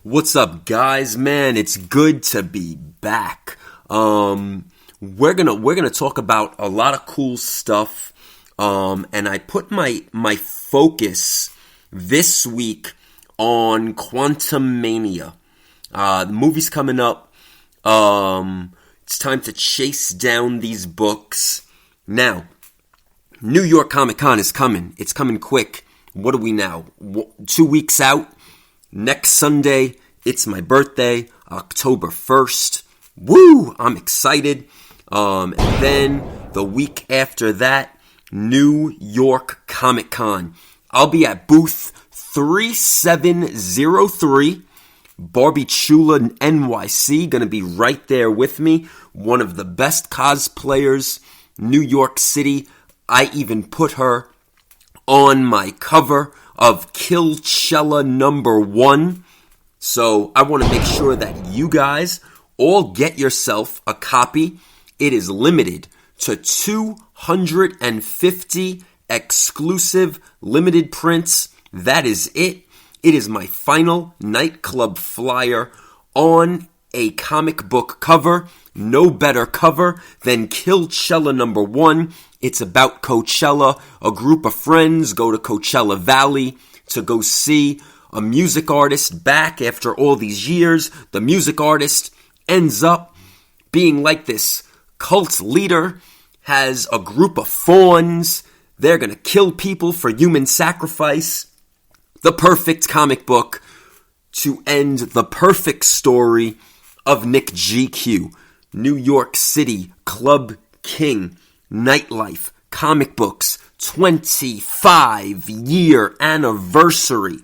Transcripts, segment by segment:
What's up, guys? Man, it's good to be back. We're gonna talk about a lot of cool stuff. And I put my focus this week on Quantumania. The movie's coming up. It's time to chase down these books. Now, New York Comic Con is coming. It's coming quick. What are we now? 2 weeks out? Next Sunday, it's my birthday, October 1st. Woo! I'm excited. And then the week after that, New York Comic Con. I'll be at booth 3703, Barbichula NYC, gonna be right there with me. One of the best cosplayers, New York City. I even put her on my cover of Killchella #1. So I want to make sure that you guys all get yourself a copy. It is limited to 250 exclusive limited prints. That is it. It is my final nightclub flyer on a comic book cover. No better cover than Killchella #1. It's about Coachella. A group of friends go to Coachella Valley to go see a music artist back after all these years. The music artist ends up being like this cult leader, has a group of fawns. They're going to kill people for human sacrifice. The perfect comic book to end the perfect story of NICKGQ. New York City Club King. Nightlife, comic books, 25-year anniversary.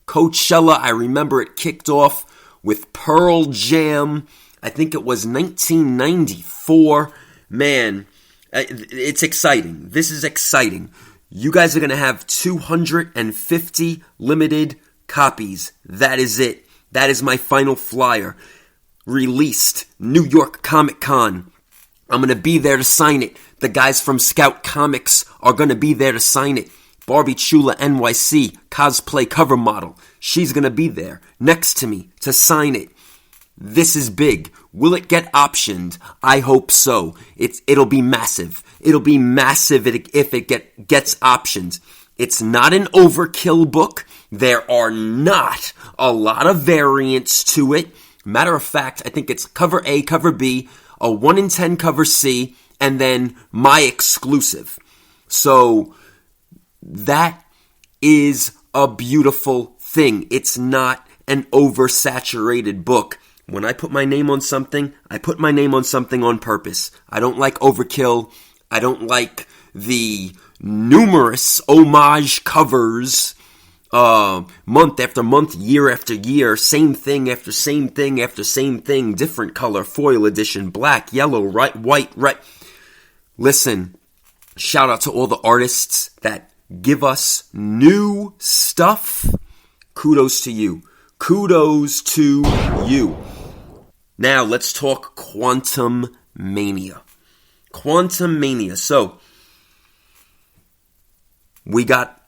Coachella, I remember it kicked off with Pearl Jam. I think it was 1994. Man, it's exciting. This is exciting. You guys are going to have 250 limited copies. That is it. That is my final flyer. Released, New York Comic Con. I'm going to be there to sign it. The guys from Scout Comics are going to be there to sign it. Barbichula NYC, cosplay cover model. She's going to be there next to me to sign it. This is big. Will it get optioned? I hope so. It'll be massive. It'll be massive if it gets optioned. It's not an overkill book. There are not a lot of variants to it. Matter of fact, I think it's cover A, cover B, a 1 in 10 cover C, and then my exclusive. So that is a beautiful thing. It's not an oversaturated book. When I put my name on something, I put my name on something on purpose. I don't like overkill. I don't like the numerous homage covers, month after month, year after year, same thing after same thing after same thing, different color, foil edition, black, yellow, white, red. Listen, shout out to all the artists that give us new stuff. Kudos to you. Kudos to you. Now, let's talk Quantumania. Quantumania. So, we got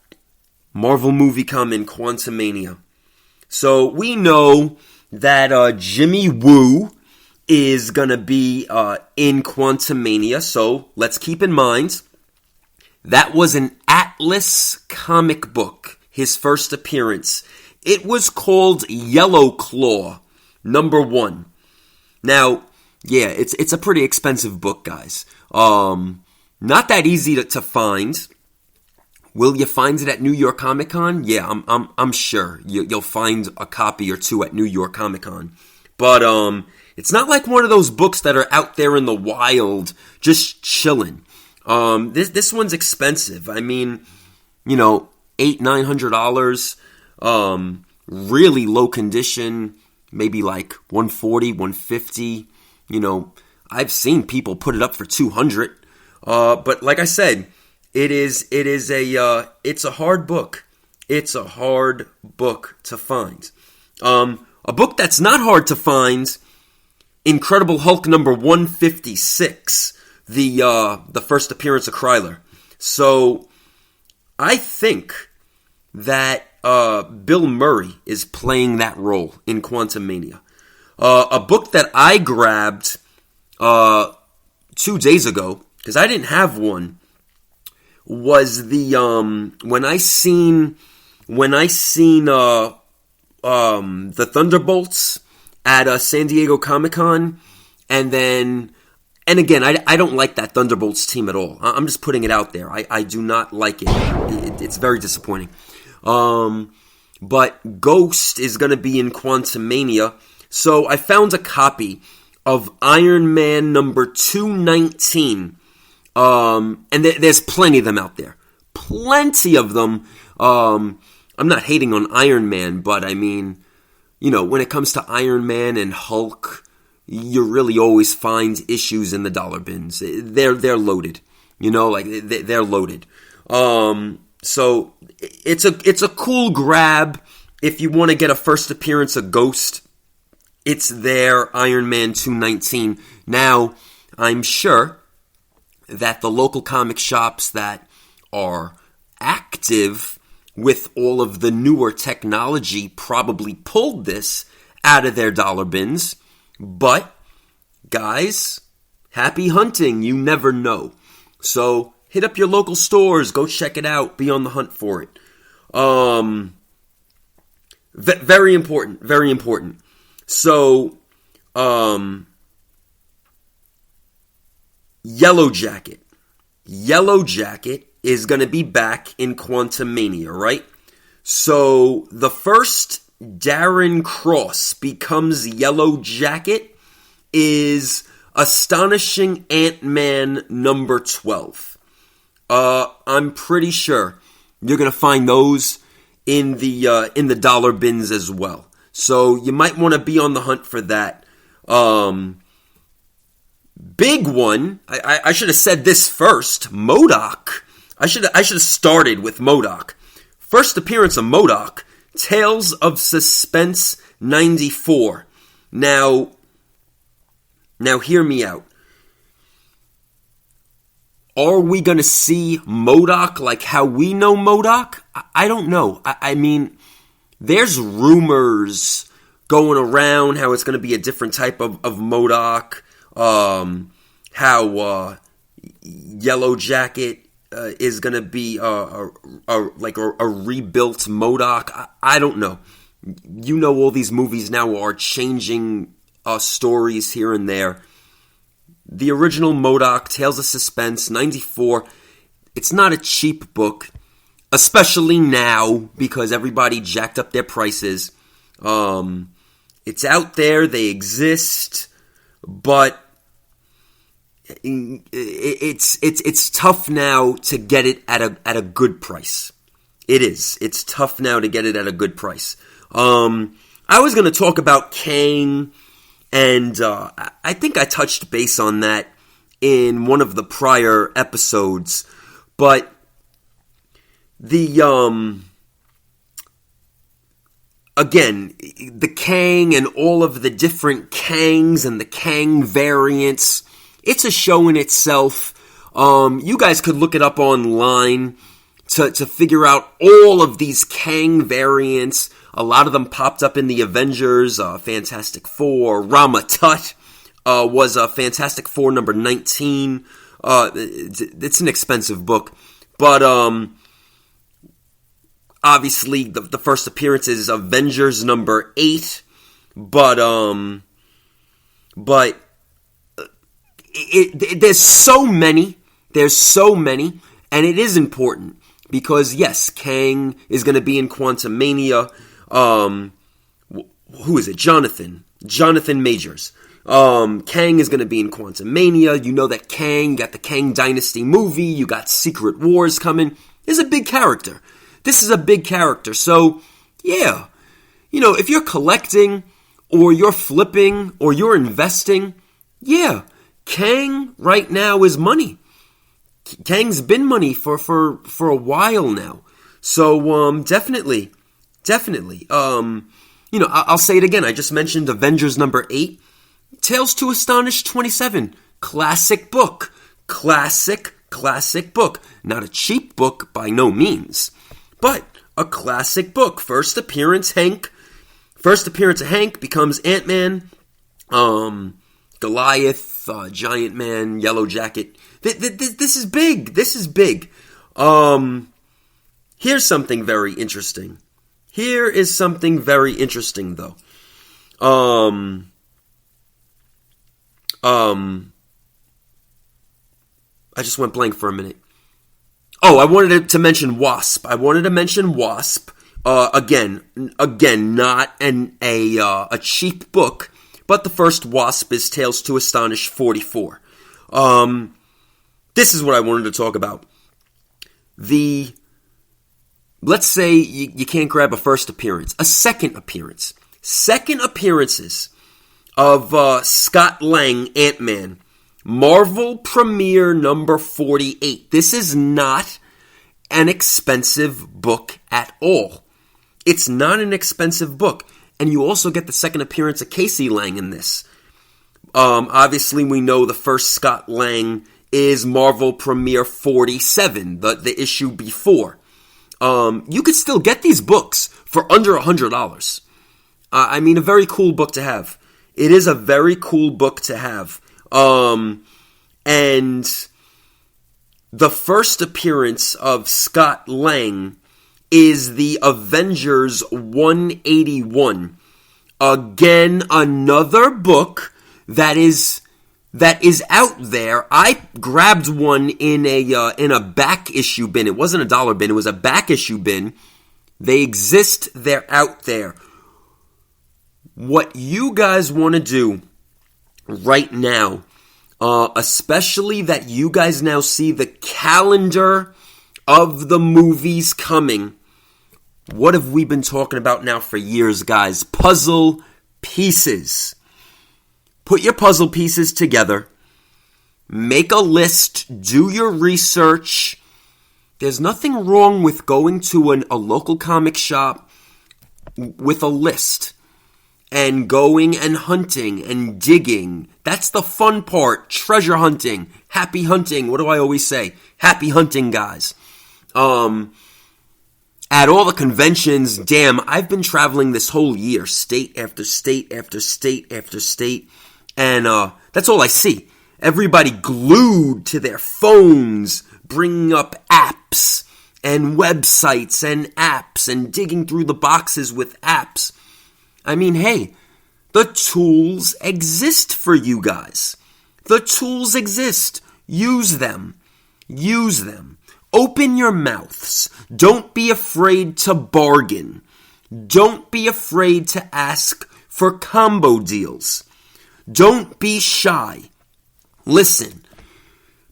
Marvel movie coming, Quantumania. So, we know that Jimmy Woo is going to be in Quantumania. So, let's keep in mind, that was an Atlas comic book, his first appearance. It was called Yellow Claw, #1. Now, yeah, it's a pretty expensive book, guys. Not that easy to find. Will you find it at New York Comic Con? Yeah, I'm sure you'll find a copy or two at New York Comic Con. But it's not like one of those books that are out there in the wild, just chilling. This one's expensive. I mean, $800-900. Really low condition, maybe like $140, $150. I've seen people put it up for $200. But like I said, it's a hard book. It's a hard book to find. A book that's not hard to find, Incredible Hulk #156, the first appearance of Kryler. So I think that Bill Murray is playing that role in Quantumania. A book that I grabbed 2 days ago, because I didn't have one, was the when I seen the Thunderbolts at San Diego Comic-Con, and again, I don't like that Thunderbolts team at all. I'm just putting it out there. I do not like it. It's very disappointing. But Ghost is going to be in Quantumania, so I found a copy of Iron Man number 219. And there's plenty of them out there. Plenty of them. I'm not hating on Iron Man, but I mean, when it comes to Iron Man and Hulk, you really always find issues in the dollar bins. They're loaded. They're loaded. So it's a cool grab if you want to get a first appearance of Ghost. It's there, Iron Man 219. Now, I'm sure that the local comic shops that are active with all of the newer technology probably pulled this out of their dollar bins. But, guys, happy hunting. You never know. So, hit up your local stores. Go check it out. Be on the hunt for it. Very important. Very important. So, Yellow Jacket. Yellow Jacket is going to be back in Quantumania, right? So, the first Darren Cross becomes Yellow Jacket is Astonishing Ant-Man number 12. I'm pretty sure you're going to find those in the dollar bins as well. So you might want to be on the hunt for that. Big one, I should have said this first, MODOK. I should have started with MODOK. First appearance of MODOK, Tales of Suspense 94. Now hear me out. Are we going to see MODOK like how we know MODOK? I don't know. I mean, there's rumors going around how it's going to be a different type of MODOK. How Yellow Jacket is going to be a rebuilt MODOK. I don't know. All these movies now are changing stories here and there. The original MODOK, Tales of Suspense, 94, it's not a cheap book, especially now because everybody jacked up their prices. It's out there, they exist, but it's tough now to get it at a good price. It is. It's tough now to get it at a good price. I was going to talk about Kang, and I think I touched base on that in one of the prior episodes, but again, the Kang and all of the different Kangs and the Kang variants, it's a show in itself. You guys could look it up online to figure out all of these Kang variants. A lot of them popped up in the Avengers, Fantastic Four. Rama Tut was Fantastic Four number 19. It's an expensive book, but obviously the first appearance is Avengers number 8. But there's so many, and it is important because yes, Kang is going to be in Quantumania. Who is it? Jonathan Majors. Kang is going to be in Quantumania. You know that Kang, got the Kang Dynasty movie, you got Secret Wars coming. This is a big character. So, yeah. If you're collecting, or you're flipping, or you're investing, yeah, Kang right now is money. Kang's been money for a while now. So, definitely. I'll say it again. I just mentioned Avengers number 8. Tales to Astonish 27. Classic book. Classic book. Not a cheap book by no means. But a classic book. First appearance of Hank becomes Ant-Man, Goliath, Giant Man, Yellow Jacket. This is big. This is big. Here's something very interesting. Here is something very interesting, though. I just went blank for a minute. Oh, I wanted to mention Wasp. Again, not a cheap book, but the first Wasp is Tales to Astonish 44. This is what I wanted to talk about. Let's say you can't grab a first appearance, a second appearance. Second appearances of Scott Lang, Ant-Man. Marvel Premiere number 48. This is not an expensive book at all. It's not an expensive book. And you also get the second appearance of Casey Lang in this. Obviously, we know the first Scott Lang is Marvel Premiere 47, the issue before. You could still get these books for under $100. A very cool book to have. It is a very cool book to have. And the first appearance of Scott Lang is the Avengers 181. Again, another book that is out there. I grabbed one in a back issue bin. It wasn't a dollar bin. It was a back issue bin. They exist. They're out there. What you guys want to do right now, especially that you guys now see the calendar of the movies coming. What have we been talking about now for years, guys? Puzzle pieces. Put your puzzle pieces together. Make a list. Do your research. There's nothing wrong with going to a local comic shop with a list and going and hunting and digging. That's the fun part. Treasure hunting. Happy hunting. What do I always say? Happy hunting, guys. At all the conventions, damn, I've been traveling this whole year, state after state after state after state, and that's all I see. Everybody glued to their phones, bringing up apps and websites and apps and digging through the boxes with apps. Hey, the tools exist for you guys. The tools exist. Use them. Use them. Open your mouths. Don't be afraid to bargain. Don't be afraid to ask for combo deals. Don't be shy. Listen,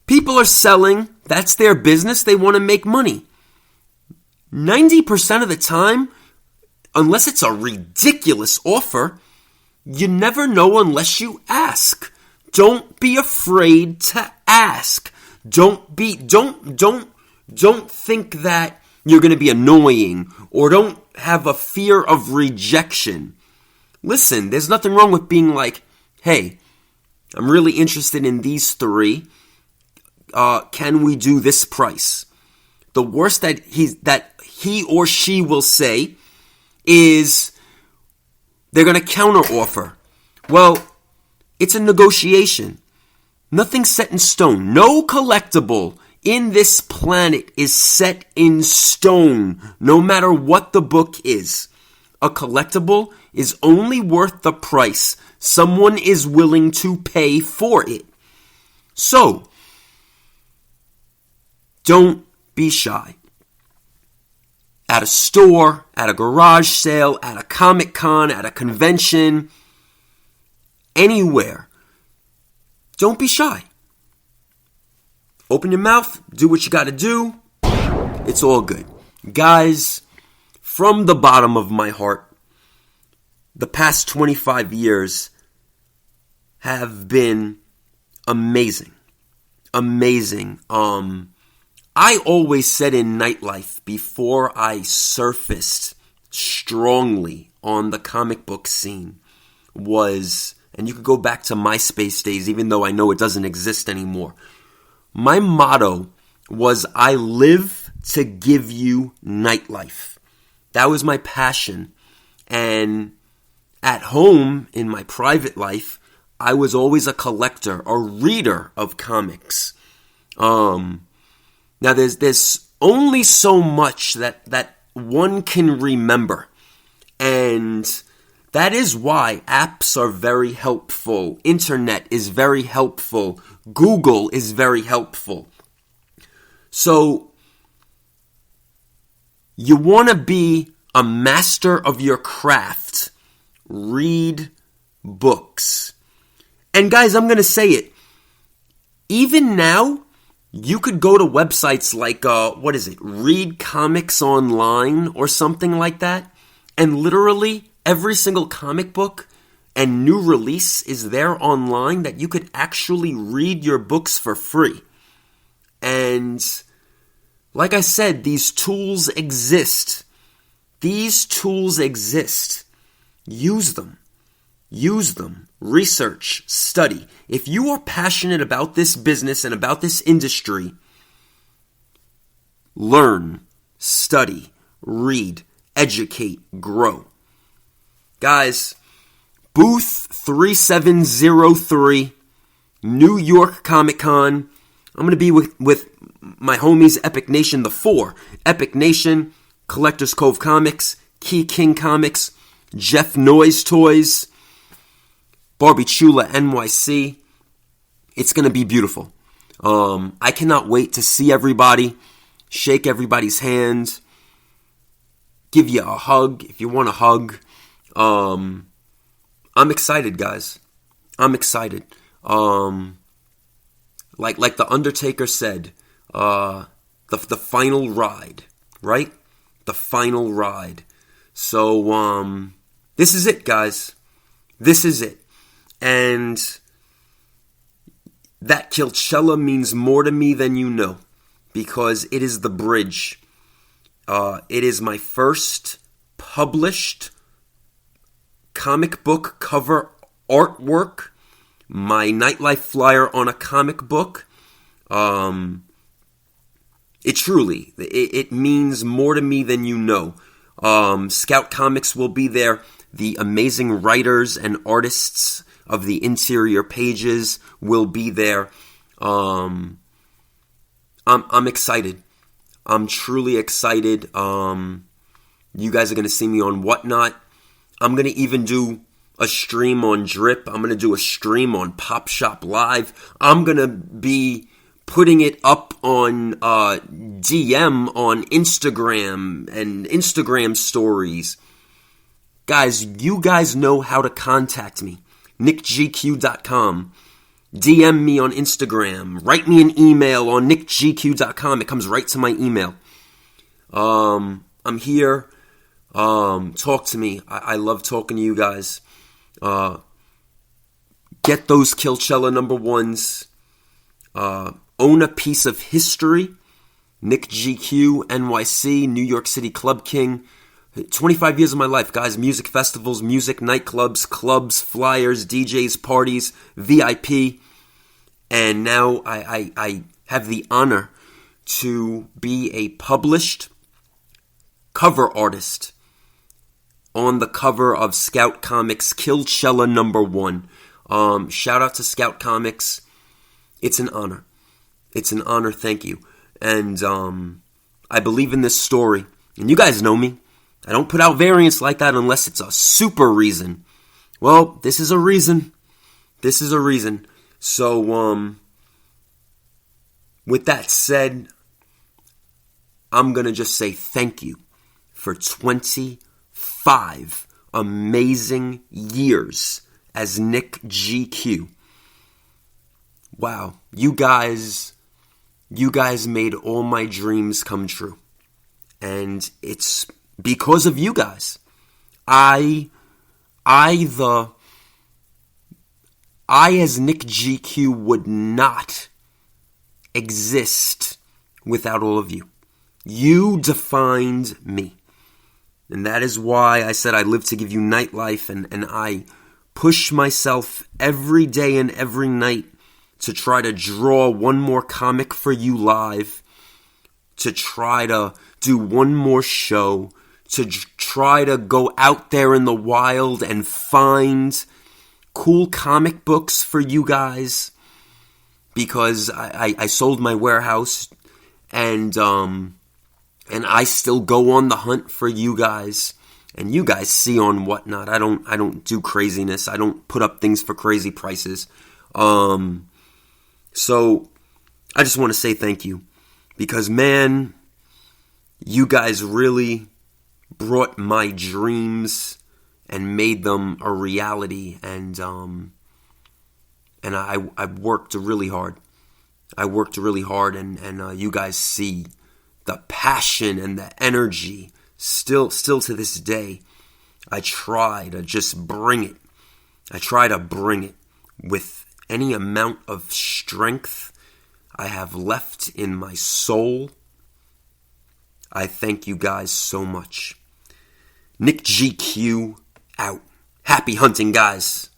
people are selling. That's their business. They want to make money. 90% of the time, unless it's a ridiculous offer, you never know unless you ask. Don't be afraid to ask. Don't think that you're going to be annoying, or don't have a fear of rejection. Listen, there's nothing wrong with being like, hey, I'm really interested in these three. Can we do this price? The worst that he or she will say is they're going to counter offer. Well, it's a negotiation. Nothing's set in stone. No collectible in this planet is set in stone, no matter what the book is. A collectible is only worth the price someone is willing to pay for it. So, don't be shy. At a store, at a garage sale, at a comiccon, at a convention, anywhere. Don't be shy. Open your mouth, do what you gotta do. It's all good. Guys, from the bottom of my heart, the past 25 years have been amazing. Amazing. I always said in Nightlife, before I surfaced strongly on the comic book scene, was, and you could go back to MySpace days, even though I know it doesn't exist anymore. My motto was, I live to give you nightlife. That was my passion. And at home, in my private life, I was always a collector, a reader of comics. Now there's only so much that one can remember. And that is why apps are very helpful. Internet is very helpful. Google is very helpful. So, you want to be a master of your craft. Read books. And guys, I'm going to say it. Even now, you could go to websites like, Read Comics Online or something like that. And literally, every single comic book and new release is there online that you could actually read your books for free. And like I said, these tools exist. These tools exist. Use them. Use them. Research. Study. If you are passionate about this business and about this industry, learn, study, read, educate, grow. Guys, booth 3703, New York Comic-Con. I'm going to be with my homies Epic Nation, the four. Epic Nation, Collectors Cove Comics, Key King Comics, Jeff Noise Toys, Barbie Chula NYC. It's going to be beautiful. I cannot wait to see everybody, shake everybody's hand, give you a hug if you want a hug. I'm excited, guys. I'm excited. Like the Undertaker said, the final ride, right? The final ride. So, this is it, guys. This is it. And that Killchella means more to me than you know, because it is the bridge. It is my first published comic book cover artwork, my nightlife flyer on a comic book. It means more to me than you know. Scout Comics will be there. The amazing writers and artists of the interior pages will be there. I'm excited. I'm truly excited. You guys are going to see me on Whatnot. I'm going to even do a stream on Drip. I'm going to do a stream on Pop Shop Live. I'm going to be putting it up on DM on Instagram and Instagram stories. Guys, you guys know how to contact me. NICKGQ.com. DM me on Instagram. Write me an email on NICKGQ.com. It comes right to my email. I'm here. Talk to me. I love talking to you guys. Get those Killchella number ones. Own a piece of history. NICKGQ, NYC, New York City Club King. 25 years of my life, guys. Music festivals, music nightclubs, clubs, flyers, DJs, parties, VIP. And now I have the honor to be a published cover artist on the cover of Scout Comics Killchella number 1. Shout out to Scout Comics. It's an honor. It's an honor, thank you. And I believe in this story. And you guys know me. I don't put out variants like that unless it's a super reason. Well, this is a reason. This is a reason. So, with that said, I'm going to just say thank you for 25 amazing years as NICKGQ. Wow, you guys made all my dreams come true. And it's because of you guys. I as NICKGQ would not exist without all of you. You defined me. And that is why I said I live to give you nightlife, and I push myself every day and every night to try to draw one more comic for you live, to try to do one more show, to try to go out there in the wild and find cool comic books for you guys, because I sold my warehouse, and I still go on the hunt for you guys. And you guys see on Whatnot, I don't do craziness. I don't put up things for crazy prices. So I just want to say thank you, because man, you guys really brought my dreams and made them a reality. And I worked really hard. And you guys see the passion and the energy. Still to this day, I try to just bring it. I try to bring it with any amount of strength I have left in my soul. I thank you guys so much. NICKGQ out. Happy hunting, guys.